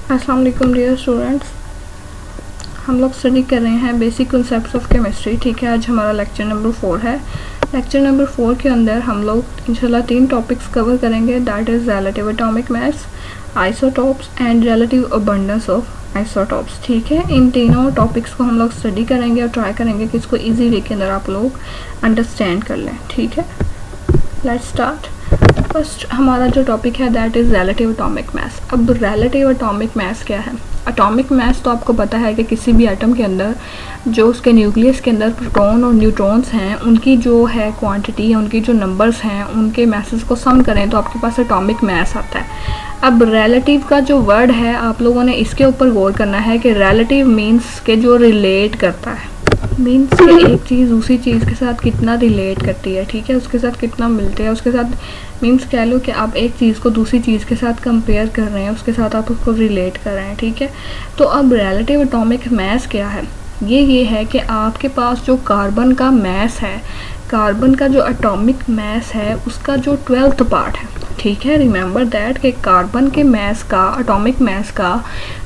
अस्सलाम वालेकुम dear students, हम लोग स्टडी कर रहे हैं बेसिक कॉन्सेप्ट्स ऑफ केमिस्ट्री। ठीक है, आज हमारा लेक्चर नंबर 4 है। लेक्चर नंबर 4 के अंदर हम लोग इंशाल्लाह 3 टॉपिक्स कवर करेंगे, that is relative atomic mass, isotopes and relative abundance of isotopes. ठीक है, इन तीनों टॉपिक्स को हम लोग स्टडी करेंगे और ट्राई करेंगे कि इसको ईजी वे के अंदर आप लोग अंडरस्टैंड कर लें। ठीक है, लेट्स स्टार्ट। फर्स्ट हमारा जो टॉपिक है that is relative atomic mass. अब रिलेटिव एटॉमिक मास क्या है? एटॉमिक मास तो आपको पता है कि किसी भी एटम के अंदर जो उसके न्यूक्लियस के अंदर प्रोटॉन और न्यूट्रॉन्स हैं, उनकी जो है क्वांटिटी है, उनकी जो नंबर्स हैं, उनके मासेस को सम करें तो आपके पास एटॉमिक मास आता है। अब रिलेटिव का जो वर्ड है, आप लोगों ने इसके ऊपर गौर करना है कि रिलेटिव मीन्स के जो रिलेट करता है, मीन्स कि एक चीज़ दूसरी चीज़ के साथ कितना रिलेट करती है। ठीक है, उसके साथ कितना मिलते हैं, उसके साथ मीन्स कह लो कि आप एक चीज़ को दूसरी चीज़ के साथ कंपेयर कर रहे हैं, उसके साथ आप उसको रिलेट कर रहे हैं। ठीक है, तो अब रिलेटिव एटॉमिक मास क्या है? ये है कि आपके पास जो कार्बन का मास है, कार्बन का जो एटॉमिक मास है, उसका जो 12th पार्ट है। ठीक है, रिमेंबर दैट कि कार्बन के मास का, एटॉमिक मास का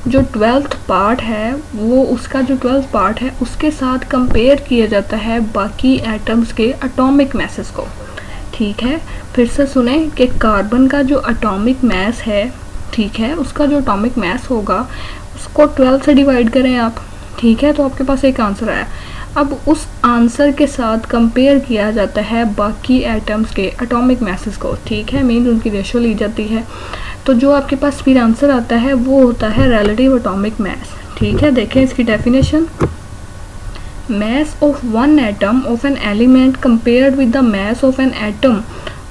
जो 12th पार्ट है, वो उसका जो 12th पार्ट है उसके साथ कंपेयर किया जाता है बाकी एटम्स के एटॉमिक मासेस को। ठीक है, फिर से सुने कि कार्बन का जो एटॉमिक मास है, ठीक है, उसका जो एटॉमिक मास होगा उसको 12 से डिवाइड करें आप। ठीक है, तो आपके पास एक आंसर आया। अब उस आंसर के साथ कंपेयर किया जाता है बाकी एटम्स के एटॉमिक मासेस को। ठीक है, मीन उनकी रेशो ली जाती है, तो जो आपके पास फिर आंसर आता है वो होता है रिलेटिव एटॉमिक मास। ठीक है, देखें इसकी definition. mass of one atom of an element compared with the mass of an atom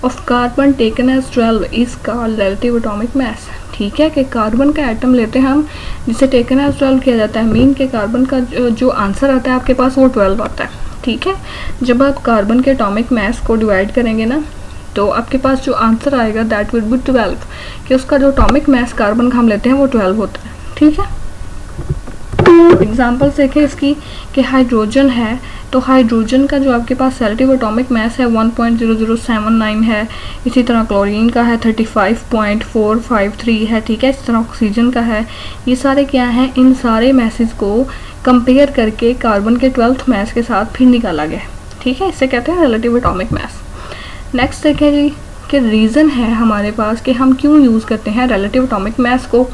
of carbon taken as 12 is called relative atomic mass। ठीक है, कि कार्बन का एटम लेते हैं हम जिसे टेकन एज 12 किया जाता है, मीन के कार्बन का जो आंसर आता है आपके पास वो 12 आता है। ठीक है, जब आप कार्बन के एटॉमिक मास को डिवाइड करेंगे ना, तो आपके पास जो आंसर आएगा दैट विल बी 12, कि उसका जो एटॉमिक मास कार्बन का हम लेते हैं वो 12 होता है। ठीक है, एग्जाम्पल देखें इसकी कि हाइड्रोजन है, तो हाइड्रोजन का जो आपके पास रिलेटिव एटॉमिक मास है 1.0079 है। इसी तरह क्लोरीन का है 35.453 है। ठीक है, इस तरह ऑक्सीजन का है। ये सारे क्या हैं? इन सारे मैसेज को कंपेयर करके कार्बन के 12th मास के साथ फिर निकाला गया। ठीक है, इसे कहते हैं रिलेटिव एटॉमिक मास। नेक्स्ट देखें जी कि रीज़न है हमारे पास कि हम क्यों यूज़ करते हैं रिलेटिव एटॉमिक मास को,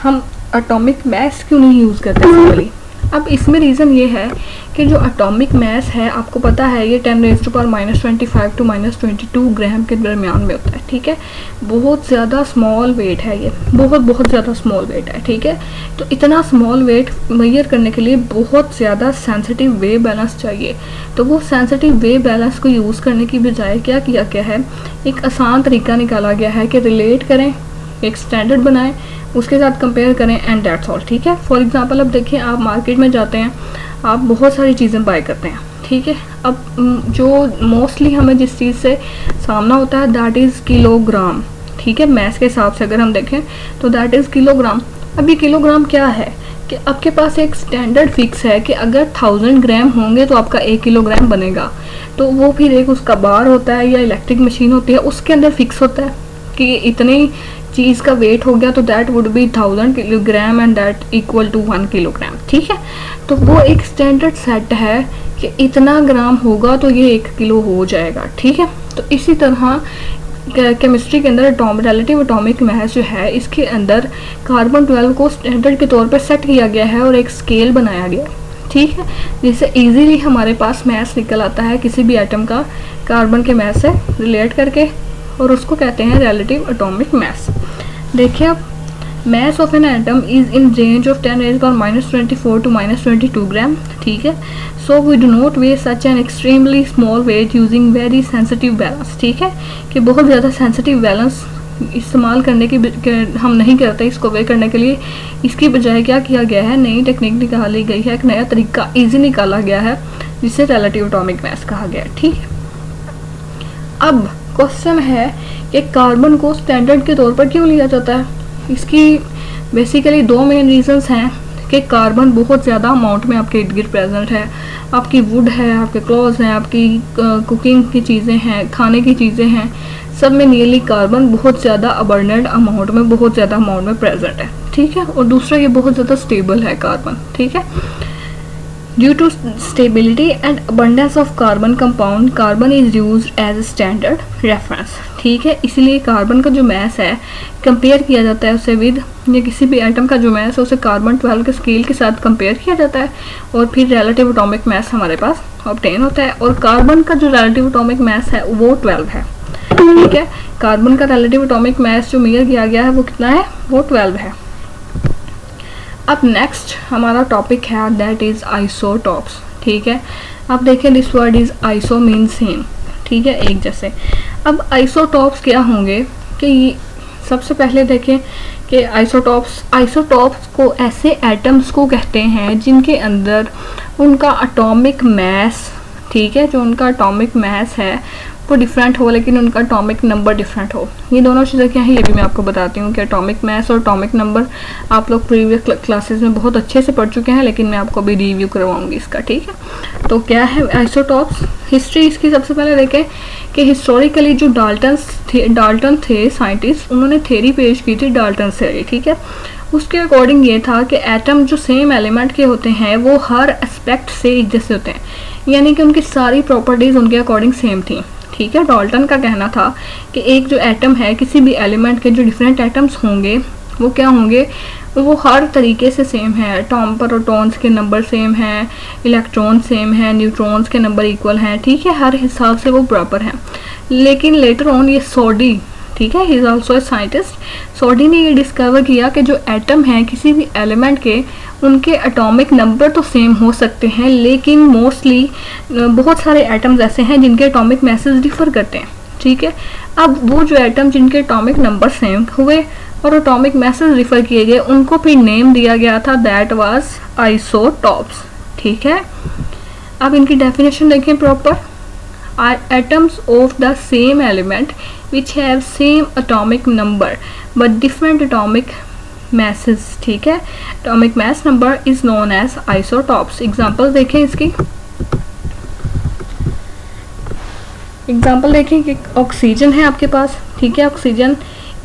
हम एटॉमिक मास क्यों नहीं यूज़ करते सिंपली। अब इसमें रीज़न ये है कि जो एटॉमिक मास है आपको पता है ये 10⁻⁻25 to -22 ग्राम के दरमियान में होता है। ठीक है, बहुत ज़्यादा स्मॉल वेट है, ये बहुत ज़्यादा स्मॉल वेट है। ठीक है, तो इतना स्मॉल वेट मेजर करने के लिए बहुत ज़्यादा सेंसिटिव वेव बैलेंस चाहिए। तो वो सेंसिटिव वेव बैलेंस को यूज़ करने की बजाय क्या किया गया है, एक आसान तरीका निकाला गया है कि रिलेट करें, एक स्टैंडर्ड बनाएं, उसके साथ कंपेयर करें एंड दैट्स ऑल। ठीक है, फॉर एग्जांपल अब देखिए आप मार्केट में जाते हैं, आप बहुत सारी चीज़ें बाय करते हैं। ठीक है, अब जो मोस्टली हमें जिस चीज़ से सामना होता है दैट इज़ किलोग्राम। ठीक है, मैथ के हिसाब से अगर हम देखें तो दैट इज़ किलोग्राम। अब ये किलोग्राम क्या है कि आपके पास एक स्टैंडर्ड फिक्स है कि अगर 1000 ग्राम होंगे तो आपका 1 किलोग्राम बनेगा। तो वो फिर एक उसका बार होता है या इलेक्ट्रिक मशीन होती है, उसके अंदर फिक्स होता है कि इतनी चीज़ का वेट हो गया तो that would be 1000 kilogram and that equal to 1 kilogram. ठीक है, तो वो एक स्टैंडर्ड सेट है कि इतना ग्राम होगा तो ये 1 किलो हो जाएगा। ठीक है, तो इसी तरह केमिस्ट्री के अंदर रिलेटिव एटॉमिक मास जो है, इसके अंदर कार्बन 12 को स्टैंडर्ड के तौर पर सेट किया गया है और एक स्केल बनाया गया। ठीक है, जिससे इजीली हमारे पास मास निकल आता है किसी भी एटम का कार्बन के मास से रिलेट करके, और उसको कहते हैं रिलेटिव एटॉमिक मास। देखिए अब mass of an atom is in range of 10⁻⁻24 to -22 ग्राम। ठीक है, so we do not weigh such an extremely small weight using very sensitive balance। ठीक है, कि बहुत ज़्यादा सेंसिटिव बैलेंस इस्तेमाल करने की हम नहीं करते इसको वे करने के लिए। इसकी बजाय क्या किया गया है, नई टेक्निक निकाली गई है, एक नया तरीका ईजी निकाला गया है जिसे रिलेटिव एटॉमिक मास कहा गया है। ठीक है, अब क्वेश्चन है कि कार्बन को स्टैंडर्ड के तौर पर क्यों लिया जाता है? इसकी बेसिकली 2 मेन रीजंस हैं कि कार्बन बहुत ज़्यादा अमाउंट में आपके इर्द गिर्द प्रेजेंट है। आपकी वुड है, आपके क्लॉथ्स हैं, आपकी कुकिंग की चीज़ें हैं, खाने की चीज़ें हैं, सब में नियरली कार्बन बहुत ज़्यादा अबंडेंट अमाउंट में, बहुत ज़्यादा अमाउंट में प्रेजेंट है। ठीक है, और दूसरा ये बहुत ज़्यादा स्टेबल है कार्बन, ठीक है। Due to stability and abundance of carbon compound, carbon is use as standard reference, ठीक है। इसलिए कार्बन का जो मैस है कंपेयर किया जाता है उसे विद, या किसी भी एटम का जो मैस है उसे कार्बन 12 के स्केल के साथ कंपेयर किया जाता है, और फिर रिलेटिव एटॉमिक मैस हमारे पास ऑब्टेन होता है। और कार्बन का जो रिलेटिव एटॉमिक मैस है वो 12 है, ठीक है। कार्बन का रिलेटिव एटॉमिक मैस जो मेजर किया गया है वो कितना है, वो 12 है। अब नेक्स्ट हमारा टॉपिक है दैट इज आइसोटॉप्स, ठीक है। अब देखें this word is iso mean same, ठीक है, एक जैसे। अब आइसोटॉप्स क्या होंगे कि सबसे पहले देखें कि आइसोटॉप्स को ऐसे एटम्स को कहते हैं जिनके अंदर उनका एटॉमिक मैस, ठीक है, जो उनका एटॉमिक मैस है वो डिफरेंट हो लेकिन उनका एटॉमिक नंबर डिफरेंट हो। ये दोनों चीज़ें क्या है ये भी मैं आपको बताती हूँ कि एटॉमिक मैस और एटॉमिक नंबर आप लोग प्रीवियस क्लासेस में बहुत अच्छे से पढ़ चुके हैं, लेकिन मैं आपको अभी रिव्यू करवाऊंगी इसका, ठीक है। तो क्या है आइसोटॉप्स, हिस्ट्री इसकी सबसे पहले देखें कि हिस्टोरिकली जो डाल्टन थे साइंटिस्ट, उन्होंने थ्योरी पेश की थी डाल्टन थ्योरी, ठीक है। उसके अकॉर्डिंग ये था कि एटम जो सेम एलिमेंट के होते हैं वो हर एस्पेक्ट से एक जैसे होते हैं, यानी कि उनकी सारी प्रॉपर्टीज़ उनके अकॉर्डिंग सेम थी, ठीक है। डाल्टन का कहना था कि एक जो एटम है, किसी भी एलिमेंट के जो डिफरेंट एटम्स होंगे वो क्या होंगे, वो हर तरीके से सेम है। प्रोटॉन्स के नंबर सेम हैं, इलेक्ट्रॉन सेम है, न्यूट्रॉन्स के नंबर इक्वल हैं, ठीक है, हर हिसाब से वो बराबर हैं। लेकिन लेटर ऑन ये सोडी, ठीक है, he is also a scientist, Soddy ने ये डिस्कवर किया कि जो एटम हैं किसी भी एलिमेंट के, उनके एटॉमिक नंबर तो सेम हो सकते हैं लेकिन मोस्टली बहुत सारे एटम्स ऐसे हैं जिनके एटॉमिक मैसेज डिफर करते हैं, ठीक है। अब वो जो एटम जिनके एटॉमिक नंबर सेम हुए और एटॉमिक मैसेज डिफर किए गए, उनको फिर नेम दिया गया था, दैट वाज आइसोटॉप्स, ठीक है। अब इनकी डेफिनेशन देखें proper, atoms of the same element which have same atomic number but different atomic masses, ठीक है। atomic mass number is known as isotopes। Example देखें इसकी, एग्जाम्पल देखें कि ऑक्सीजन है आपके पास, ठीक है, ऑक्सीजन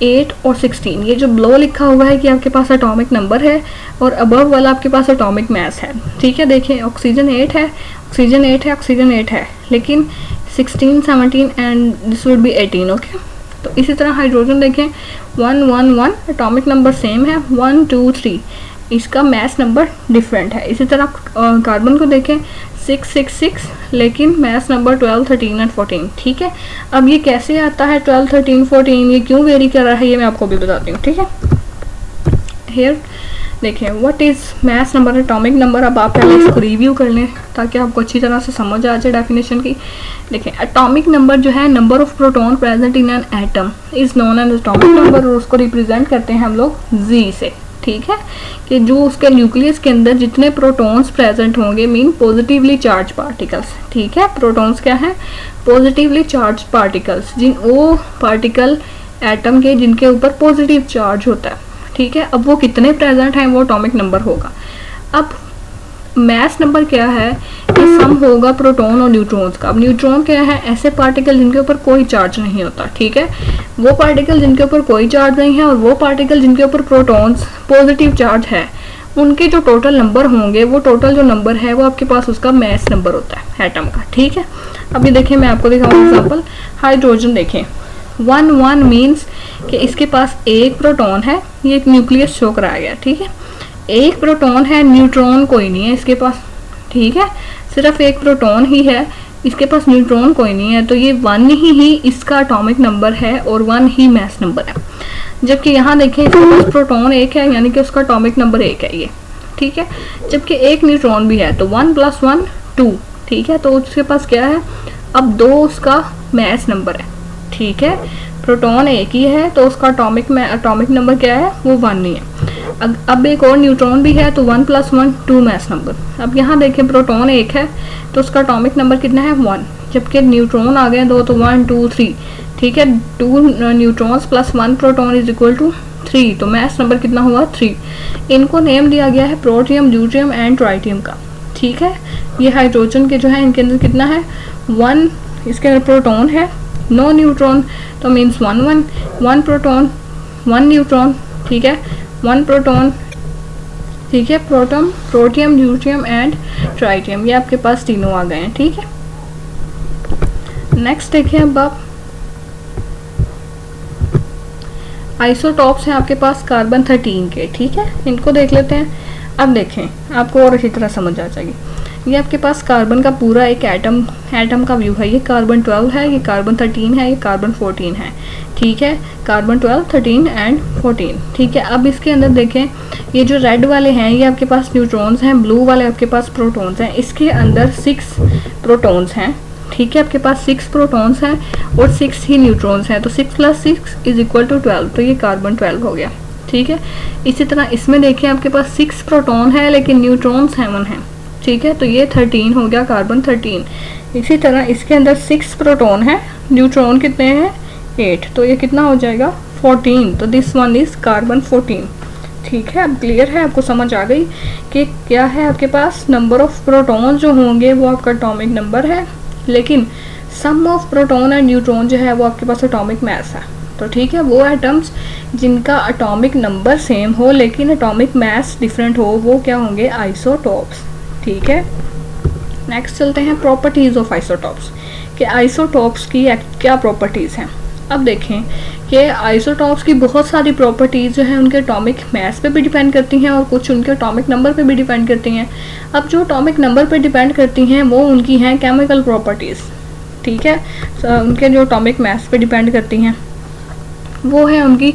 8 और 16, ये जो ब्लो लिखा हुआ है कि आपके पास एटॉमिक नंबर है और अबव वाला आपके पास एटॉमिक मास है, ठीक है। देखें ऑक्सीजन 8 है, ऑक्सीजन 8 है, ऑक्सीजन 8 है, लेकिन 16, 17 and this would be 18, okay. तो इसी तरह हाइड्रोजन देखें 1, 1, 1 एटॉमिक नंबर सेम है, 1, 2, 3 इसका मास नंबर डिफरेंट है। इसी तरह कार्बन को देखें 6, 6, 6 लेकिन मास नंबर 12, 13 एंड 14, ठीक है। अब ये कैसे आता है 12, 13, 14, ये क्यों वेरी कर रहा है ये मैं आपको भी बताती हूँ, ठीक है। हेयर देखें what is mass number, atomic number. अब आप पहले इसको रिव्यू कर लें ताकि आपको अच्छी तरह से समझ आ जाए डेफिनेशन की। देखें एटॉमिक नंबर जो है number of proton present in an atom is known as atomic number, और उसको रिप्रेजेंट करते हैं हम लोग जी से, ठीक है, कि जो उसके न्यूक्लियस के अंदर जितने प्रोटॉन्स प्रेजेंट होंगे मीन पॉजिटिवली चार्ज पार्टिकल्स, ठीक है। प्रोटॉन्स क्या है, पॉजिटिवली चार्ज पार्टिकल्स, वो पार्टिकल एटम के जिनके ऊपर पॉजिटिव चार्ज होता है, ठीक है। अब वो कितने प्रेजेंट हैं वो एटॉमिक नंबर होगा। अब मास नंबर क्या है, ये सम होगा प्रोटॉन और न्यूट्रॉन्स का। अब न्यूट्रॉन क्या है, ऐसे पार्टिकल जिनके ऊपर कोई चार्ज नहीं होता, ठीक है। वो पार्टिकल जिनके ऊपर कोई चार्ज नहीं है और वो पार्टिकल जिनके ऊपर प्रोटॉन्स पॉजिटिव चार्ज है, उनके जो टोटल नंबर होंगे, वो टोटल जो नंबर है वो आपके पास उसका मास नंबर होता है एटम का, ठीक है। अब ये देखें मैं आपको दिखाऊँ एग्जाम्पल, हाइड्रोजन देखें 1, 1 मीन्स कि इसके पास एक प्रोटॉन है, ये एक न्यूक्लियस शो कराया गया, ठीक है। एक प्रोटॉन है, न्यूट्रॉन कोई नहीं है इसके पास, ठीक है, सिर्फ एक प्रोटॉन ही है, इसके पास न्यूट्रॉन कोई नहीं है, तो ये 1 ही इसका एटॉमिक नंबर है और 1 ही मास नंबर है। जबकि यहाँ देखें इसके पास प्रोटॉन एक है, यानी कि उसका एटॉमिक नंबर 1 है ये, ठीक है। जबकि एक न्यूट्रॉन भी है तो 1 + 1 2, ठीक है, तो उसके पास क्या है, अब 2 उसका मास नंबर है, ठीक है। प्रोटॉन एक ही है तो उसका एटॉमिक नंबर क्या है, वो 1 ही है। अब एक और न्यूट्रॉन भी है तो 1 + 1 2 मास नंबर। अब यहाँ देखें प्रोटॉन एक है तो उसका एटॉमिक नंबर कितना है 1, जबकि न्यूट्रॉन आ गए 2 तो 1 2 3, ठीक है। 2 neutrons + 1 proton is equal to 3, तो मास नंबर कितना हुआ 3। इनको नेम दिया गया है प्रोटियम, ड्यूटियम एंड ट्राइटियम का, ठीक है। ये हाइड्रोजन के जो है इनके अंदर कितना है 1, इसके अंदर प्रोटॉन है, नो न्यूट्रॉन तो मीन्स 1 1 1 प्रोटॉन 1 न्यूट्रॉन, ठीक है, 1 प्रोटॉन, ठीक है, proton, protium, deuterium and tritium, ये आपके पास तीनों आ गए हैं, ठीक है। नेक्स्ट देखिए अब आप आइसोटॉप्स हैं आपके पास कार्बन 13 के, ठीक है, इनको देख लेते हैं। अब देखें आपको और अच्छी तरह समझ आ जाएगी। ये आपके पास कार्बन का पूरा एक एटम का व्यू है। ये कार्बन 12 है, ये कार्बन 13 है, ये कार्बन 14 है, ठीक है, कार्बन 12, 13 एंड 14, ठीक है। अब इसके अंदर देखें, ये जो रेड वाले हैं ये आपके पास न्यूट्रॉन्स हैं, ब्लू वाले आपके पास प्रोटॉन्स हैं। इसके अंदर 6 प्रोटॉन्स हैं, ठीक है, आपके पास 6 प्रोटॉन्स हैं और 6 ही न्यूट्रॉन्स हैं, तो 6 + 6 = 12, तो ये कार्बन 12 हो गया, ठीक है। इसी तरह इसमें देखिए आपके पास 6 प्रोटॉन है लेकिन न्यूट्रॉन 7 हैं, ठीक है, तो ये 13 हो गया, कार्बन 13। इसी तरह इसके अंदर 6 प्रोटॉन है, न्यूट्रॉन कितने हैं 8, तो ये कितना हो जाएगा 14, तो दिस वन इज कार्बन 14, ठीक है। अब क्लियर है, आपको समझ आ गई कि क्या है आपके पास नंबर ऑफ प्रोटॉन जो होंगे वो आपका एटॉमिक नंबर है, लेकिन सम ऑफ प्रोटॉन एंड न्यूट्रॉन जो है वो आपके पास एटॉमिक मास है। तो ठीक है, वो एटम्स जिनका एटॉमिक नंबर सेम हो लेकिन एटॉमिक मास डिफरेंट हो वो क्या होंगे, आइसोटॉप्स, ठीक है। नेक्स्ट चलते हैं प्रॉपर्टीज़ ऑफ आइसोटॉप्स, कि आइसोटॉप्स की क्या प्रॉपर्टीज़ हैं। अब देखें कि आइसोटॉप्स की बहुत सारी प्रॉपर्टीज़ जो हैं उनके एटॉमिक मास पे भी डिपेंड करती हैं और कुछ उनके एटॉमिक नंबर पे भी डिपेंड करती हैं। अब जो एटॉमिक नंबर पे डिपेंड करती हैं वो उनकी हैं केमिकल प्रॉपर्टीज़, ठीक है। उनके जो एटॉमिक मास पे डिपेंड करती हैं वो है उनकी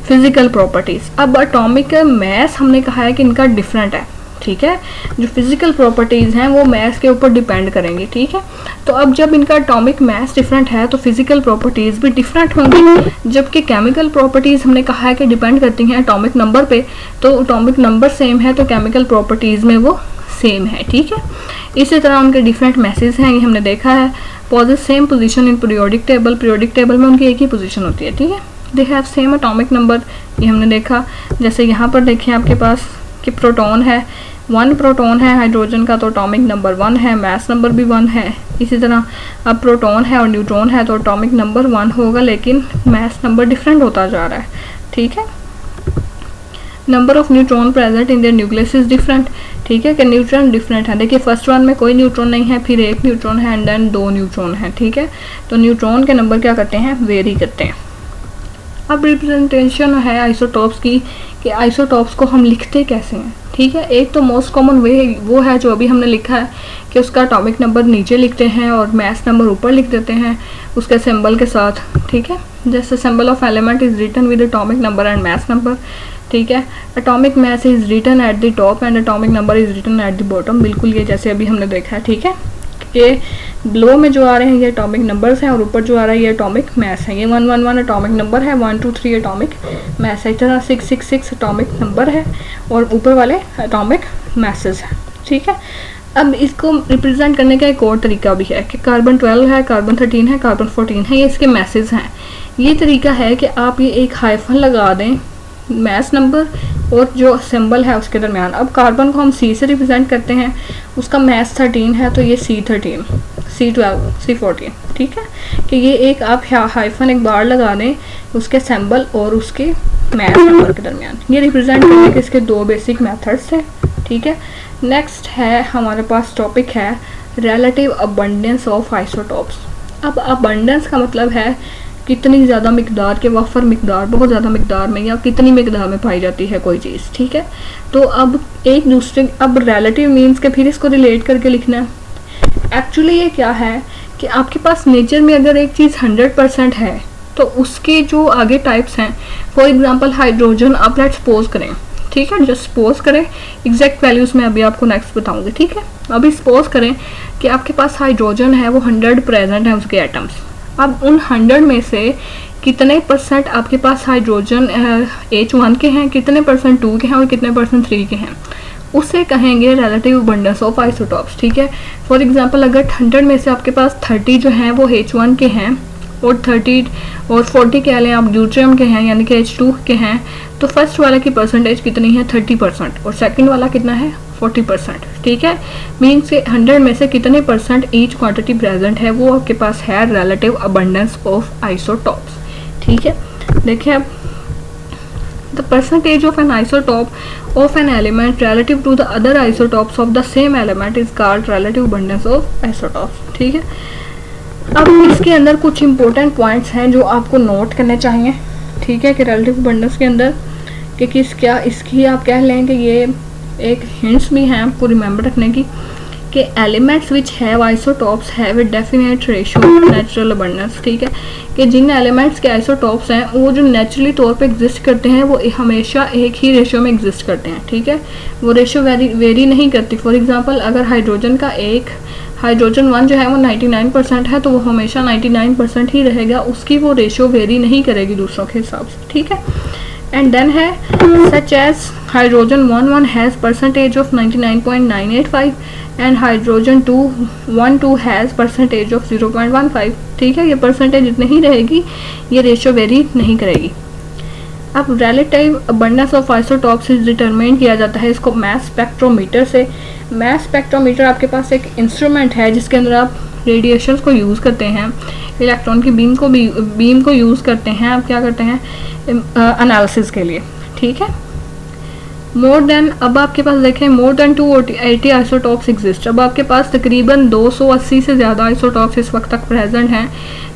फिज़िकल प्रॉपर्टीज़। अब एटॉमिक मास हमने कहा है कि इनका डिफरेंट है, ठीक है, जो फिजिकल प्रॉपर्टीज़ हैं वो मास के ऊपर डिपेंड करेंगी, ठीक है। तो अब जब इनका एटॉमिक मास डिफरेंट है तो फिजिकल प्रॉपर्टीज़ भी डिफरेंट होंगी, जबकि केमिकल प्रॉपर्टीज़ हमने कहा है कि डिपेंड करती हैं एटॉमिक नंबर पे, तो एटॉमिक नंबर सेम है तो केमिकल प्रॉपर्टीज़ में वो सेम है, ठीक है। इसी तरह उनके डिफरेंट मैसेज हैं, ये हमने देखा है। Posit same position in periodic table में उनकी एक ही पोजीशन होती है, ठीक है। They have same atomic number, ये हमने देखा। जैसे यहाँ पर देखें आपके पास कि प्रोटॉन है, 1 प्रोटॉन है हाइड्रोजन का, तो एटॉमिक नंबर 1 है, मास नंबर भी 1 है। इसी तरह अब प्रोटॉन है और न्यूट्रॉन है तो एटॉमिक नंबर 1 होगा लेकिन मास नंबर डिफरेंट होता जा रहा है, ठीक है। Number of neutron present in their nucleus is different, ठीक है, कि न्यूट्रॉन डिफरेंट है। देखिए फर्स्ट वन में कोई न्यूट्रॉन नहीं है, फिर 1 न्यूट्रॉन है एंड देन 2 न्यूट्रॉन है, ठीक है। तो न्यूट्रॉन के नंबर क्या करते हैं, वेरी करते हैं। अब रिप्रेजेंटेशन है आइसोटॉप्स की, कि आइसोटॉप्स को हम लिखते कैसे हैं, ठीक है। एक तो मोस्ट कॉमन वे वो है जो अभी हमने लिखा है कि उसका एटॉमिक नंबर नीचे लिखते हैं और मास नंबर ऊपर लिख देते हैं उसके सिंबल के साथ, ठीक है। जैसे symbol of element is written with atomic number and mass number, ठीक है। Atomic mass is written at the top and atomic number is written at the bottom, बिल्कुल ये जैसे अभी हमने देखा है, ठीक है। ये बिलो में जो आ रहे हैं ये एटॉमिक नंबर्स हैं और ऊपर जो आ रहा है ये एटॉमिक मास है। ये 111 एटॉमिक नंबर है, 1 2 3 एटॉमिक मास है, इस तरह 666 एटॉमिक नंबर है और ऊपर वाले एटॉमिक मासेस हैं, ठीक है। अब इसको रिप्रेजेंट करने का एक और तरीका भी है कि कार्बन 12 है, कार्बन 13 है, कार्बन 14 है, ये इसके मैसेज हैं। ये तरीका है कि आप ये एक हाइफन लगा दें मास नंबर और जो सिंबल है उसके दरमियान। अब कार्बन को हम C से रिप्रेजेंट करते हैं, उसका मास 13 है तो ये C13, C12, C14, ठीक है, कि ये एक आप हाइफन एक बार लगा दें उसके सिंबल और उसके मास नंबर के दरमियान। ये रिप्रेजेंट करने के इसके 2 बेसिक मेथड्स हैं, ठीक है। नेक्स्ट है हमारे पास टॉपिक है रिलेटिव अबंडेंस ऑफ आइसोटॉप्स। अब अबंडेंस का मतलब है कितनी ज़्यादा मिकदार के वफर मिकदार, बहुत ज़्यादा मिकदार में या कितनी मिकदार में पाई जाती है कोई चीज़, ठीक है। तो अब एक दूसरे, अब रिलेटिव मीन्स के फिर इसको रिलेट करके लिखना है। एक्चुअली ये क्या है कि आपके पास नेचर में अगर एक चीज़ 100% है तो उसके जो आगे टाइप्स हैं, फॉर एग्जांपल हाइड्रोजन, आप लेट्स सपोज करें, ठीक है, जस्ट सपोज करें, एग्जैक्ट वैल्यूज़ में अभी आपको नेक्स्ट बताऊँगी, ठीक है। अभी सपोज करें कि आपके पास हाइड्रोजन है, वो 100 प्रेजेंट है उसके एटम्स। अब उन 100 में से कितने परसेंट आपके पास हाइड्रोजन H1 के हैं, कितने परसेंट 2 के हैं और कितने परसेंट 3 के हैं, उसे कहेंगे रिलेटिव अबंडेंस ऑफ आइसोटॉप्स, ठीक है। फॉर एग्जांपल अगर 100 में से आपके पास 30 जो हैं वो H1 के हैं और 30 और 40 कह लें आप ड्यूट्रियम के हैं यानी कि H2 के हैं, तो फर्स्ट वाले की परसेंटेज कितनी है 30% और सेकंड वाला कितना है 40%, ठीक है। मीन्स के 100 में से कितने परसेंट ईच क्वांटिटी प्रेजेंट है वो आपके पास है रिलेटिव अबंडेंस ऑफ आइसोटॉप्स, ठीक है। देखिए अब the the percentage of an isotope of an element relative to the other isotopes of the same element is called relative abundance of isotopes. ठीक है, अब इसके अंदर कुछ इंपॉर्टेंट पॉइंट्स हैं जो आपको नोट करने चाहिए। ठीक है, कि रिलेटिव अबंडेंस के अंदर कि किस क्या इसकी आप कह लें कि ये एक हिंट्स भी हैं आपको रिमेंबर रखने की कि elements which have isotopes have a definite ratio natural abundance. ठीक है, कि जिन एलिमेंट्स के आइसोटॉप्स हैं वो जो नेचुरली तौर पे एग्जिस्ट करते हैं वो हमेशा एक ही रेशियो में एग्जिस्ट करते हैं। ठीक है, वो रेशियो वेरी नहीं करती। फॉर एग्जांपल अगर हाइड्रोजन 1 जो है वो 99% है तो वो हमेशा 99% ही रहेगा, उसकी वो रेशियो वेरी नहीं करेगी दूसरों के हिसाब से। ठीक है, एंड देन है such as hydrogen 1 has percentage of 99.985 and hydrogen 2 has percentage of 0.15। ठीक है, ये परसेंटेज इतनी ही रहेगी, ये रेशियो वेरी नहीं करेगी। अब relative abundance of isotopes determine किया जाता है इसको मास स्पेक्ट्रोमीटर से। मास स्पेक्ट्रोमीटर आपके पास एक इंस्ट्रूमेंट है जिसके अंदर आप रेडिएशंस को यूज़ करते हैं, इलेक्ट्रॉन की बीम को यूज़ करते हैं, आप क्या करते हैं एनालिसिस के लिए। ठीक है, अब आपके पास देखें मोर देन 280 आइसोटॉप्स एग्जिस्ट। अब आपके पास तकरीबन 280 से ज़्यादा आइसोटॉप्स इस वक्त तक प्रेजेंट हैं,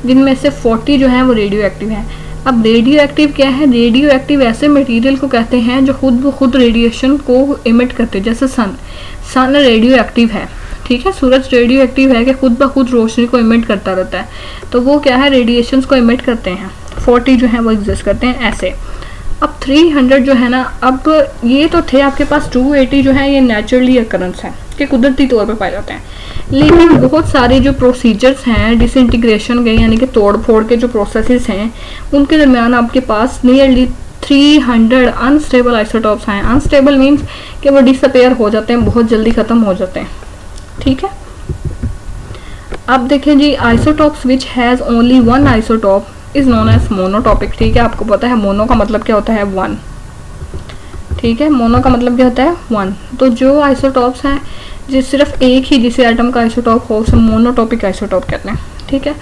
जिनमें से 40 जो हैं वो रेडियो एक्टिव हैं। अब रेडियो एक्टिव क्या है? रेडियो एक्टिव ऐसे मटेरियल को कहते हैं जो खुद रेडिएशन को इमिट करते हैं, जैसे सन रेडियो एक्टिव है। ठीक है, सूरज रेडियो एक्टिव है कि खुद ब खुद रोशनी को इमिट करता रहता है, तो वो क्या है रेडिएशंस को इमिट करते हैं। 40 जो है वो एग्जिस्ट करते हैं ऐसे। अब 300 जो है ना, अब ये तो थे आपके पास 280 जो है ये नेचुरली अकरेंस है कि कुदरती तौर पे पाए जाते हैं, लेकिन बहुत सारे जो प्रोसीजर्स हैं डिसइंटीग्रेशन के यानी कि तोड़ फोड़ के जो प्रोसेसेस हैं उनके दरमियान आपके पास नियरली 300 अनस्टेबल आइसोटॉप्स हैं। अनस्टेबल मीन्स कि वो डिसअपेयर हो जाते हैं, बहुत जल्दी ख़त्म हो जाते हैं। ठीक है, अब देखें जी isotopes which has only one isotope is known as monotopic. ठीक है, आपको पता है मोनो का मतलब क्या होता है? 1। ठीक है, मोनो का मतलब क्या होता है? 1। तो जो आइसोटॉप्स हैं जिस सिर्फ एक ही जिसे एटम का आइसोटॉप हो उसे मोनोटॉपिक आइसोटॉप कहते हैं। ठीक है,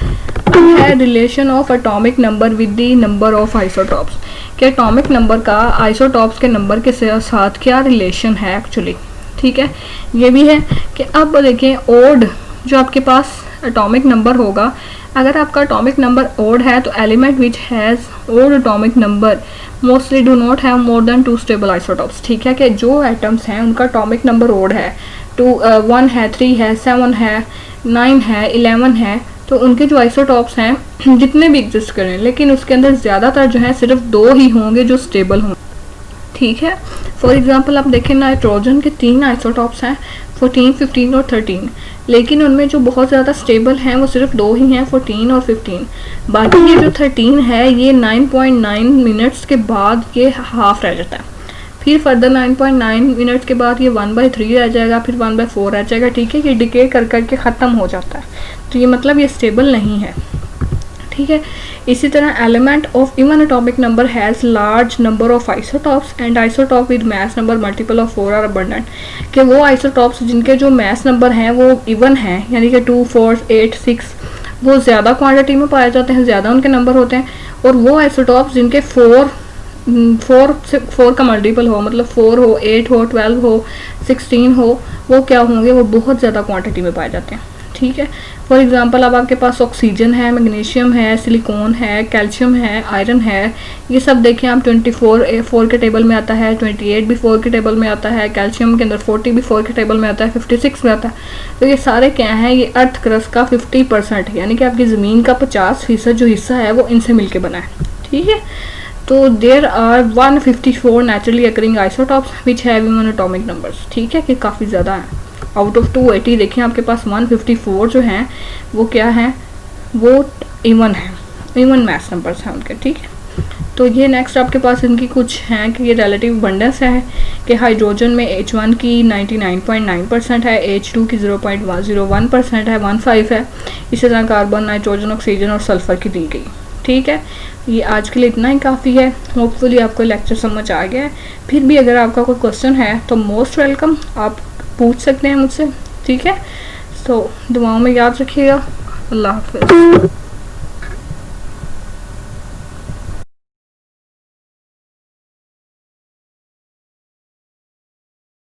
relation of atomic number with the number of isotopes, कि एटॉमिक नंबर का आइसोटॉप्स के नंबर के साथ क्या रिलेशन है एक्चुअली। ठीक है, ये भी है कि अब देखें ओड जो आपके पास एटॉमिक नंबर होगा, अगर आपका एटॉमिक नंबर ओड है तो element which has odd atomic number mostly do not have more than 2 stable isotopes. ठीक है, कि जो एटम्स हैं उनका एटॉमिक नंबर ओड है, 1 है, 3 है, 7 है, 9 है, 11 है, तो उनके जो आइसोटॉप्स हैं जितने भी एग्जिस्ट करें लेकिन उसके अंदर ज़्यादातर जो है सिर्फ 2 ही होंगे जो स्टेबल हों। ठीक है, फॉर एग्जांपल आप देखें नाइट्रोजन के 3 आइसोटॉप्स हैं, 14, 15 और 13, लेकिन उनमें जो बहुत ज़्यादा स्टेबल हैं वो सिर्फ 2 ही हैं, 14 और 15। बाकी ये जो 13 है ये 9.9 मिनट्स के बाद ये हाफ रह जाता है, फिर फर्दर 9.9 मिनट्स के बाद ये 1/3 रह जाएगा, फिर 1/4 रह जाएगा। ठीक है, ये डिके कर करके ख़त्म हो जाता है, तो ये मतलब ये स्टेबल नहीं है। ठीक है, इसी तरह element of even atomic number has large number of isotopes and isotope with mass number multiple of 4 are abundant, कि वो आइसोटॉप्स जिनके जो मास नंबर हैं वो इवन हैं यानी कि 2, 4, 8, 6 वो ज़्यादा क्वांटिटी में पाए जाते हैं, ज़्यादा उनके नंबर होते हैं, और वो आइसोटॉप्स जिनके 4 का मल्टीपल हो, मतलब 4 हो, 8 हो, 12 हो, 16 हो, वो क्या होंगे? वो बहुत ज़्यादा क्वांटिटी में पाए जाते हैं। ठीक है, फॉर एग्जांपल अब आपके पास ऑक्सीजन है, मैग्नीशियम है, सिलिकॉन है, कैल्शियम है, आयरन है, ये सब देखें आप 24 के टेबल में आता है, 28 भी 4 के टेबल में आता है, कैल्शियम के अंदर 40 भी 4 के टेबल में आता है, 56 में आता है। तो ये सारे क्या हैं? ये अर्थ क्रस्ट का 50% यानी कि आपकी ज़मीन का 50% जो हिस्सा है वो इनसे मिलके बना है। ठीक है, तो there are 154 naturally occurring isotopes which have even atomic numbers. ठीक है, कि काफ़ी ज़्यादा है। आउट ऑफ 280 देखिए आपके पास 154 जो हैं वो क्या हैं? वो इवन है, इवन मैथ नंबर्स हैं उनके। ठीक है, तो ये नेक्स्ट आपके पास इनकी कुछ हैं कि ये रिलेटिव अबंडेंस है कि हाइड्रोजन में H1 की 99.9% है, H2 की 0.01% है, 15 है। इसी तरह कार्बन, नाइट्रोजन, ऑक्सीजन और सल्फर की दी गई। ठीक है, ये आज के लिए इतना ही काफ़ी है। होपफुली आपको लेक्चर समझ आ गया है। फिर भी अगर आपका कोई क्वेश्चन है तो मोस्ट वेलकम, आप पूछ सकते हैं मुझसे। ठीक है, तो दुआओं में याद रखिएगा। अल्लाह हाफ़िज़।